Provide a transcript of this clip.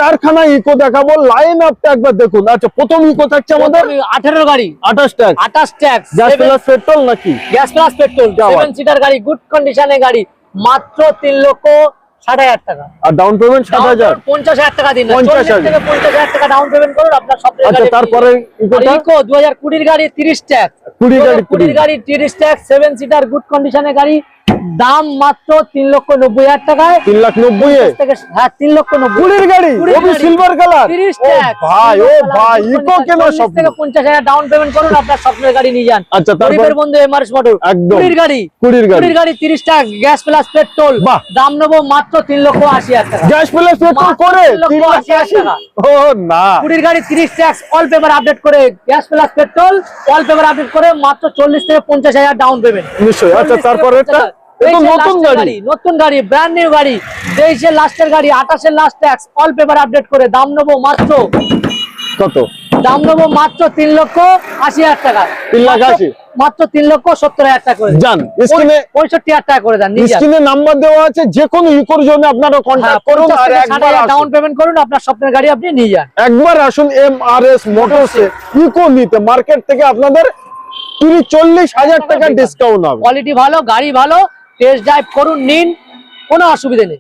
চারখানা ইকো দেখাবো, লাইন আপটা একবার দেখুন। আচ্ছা, প্রথম ইকো থাকছে আমাদের 18 গাড়ি, 28 tax, 28 tax, gas plus petrol নাকি? গ্যাস প্লাস পেট্রোল, 7 সিটার গাড়ি, গুড কন্ডিশনে গাড়ি, মাত্র 3,60,000 টাকা। আর ডাউন পেমেন্ট 7,000, 50,000 টাকা দিন, 50,000 থেকে 50,000 টাকা ডাউন পেমেন্ট করুন, আপনার স্বপ্নের আচ্ছা, গাড়ি। তারপরে ইকোটা ইকো 2020 গাড়ি, 30 ট্যাক্স, 20 গাড়ি 30 ট্যাক্স, 7 সিটার গুড কন্ডিশনে গাড়ি, দাম মাত্র 3,90,000 টাকায়। 3,90,000 থেকে, হ্যাঁ 3,90,000 কুড়ির গাড়ি, ওবি সিলভার কালার, 30 ও ট্যাক্স, ভাই, ও ভাই, ইকো কেন সব থেকে 50,000 ডাউন পেমেন্ট করুন, আপনার স্বপ্নের গাড়ি নিয়ে যান। আচ্ছা, তারপর গরিবের বন্ধু এমআরএস মোটর, একদম কুড়ির গাড়ি, 30 ট্যাক্স, গ্যাস প্লাস পেট্রোল, বাহ। দাম নেবো মাত্র 3,80,000 টাকা। গ্যাস প্লাস পেট্রোল করে 3,80,000 টাকা। ও না, কুড়ির গাড়ি 30 ট্যাক্স, অল পেপার আপডেট করে, gas plus petrol, all paper update করে, মাত্র 40 থেকে 50,000 ডাউন পেমেন্ট। নিশ্চয়ই। আচ্ছা, তারপরে এটা নতুন গাড়ি, নতুন গাড়ি, ব্র্যান্ড নিউ গাড়ি, 23 লাস্টের গাড়ি, 28 last tax, all paper update করে, দাম নেবো মাত্র কত? দাম নেবো মাত্র 3,80,000 টাকা। 3,80,000, মাত্র 3,70,000 টাকা করে জান স্ক্রিনে 65,000 টাকা করে দেন, নিয়ে যান। স্ক্রিনে নাম্বার দেওয়া আছে, যে কোনো ইকোর জন্য আপনারা কন্টাক্ট করুন আর একবার ডাউন পেমেন্ট করুন, আপনার স্বপ্নের গাড়ি আপনি নিয়ে যান। একবার আসুন এমআরএস মোটরসে ইকো নিতে। মার্কেট থেকে আপনাদের 30-40 হাজার টাকা ডিসকাউন্ট হবে। কোয়ালিটি ভালো, গাড়ি ভালো, টেস্ট ড্রাইভ করুন, নিন, কোনো অসুবিধা নেই।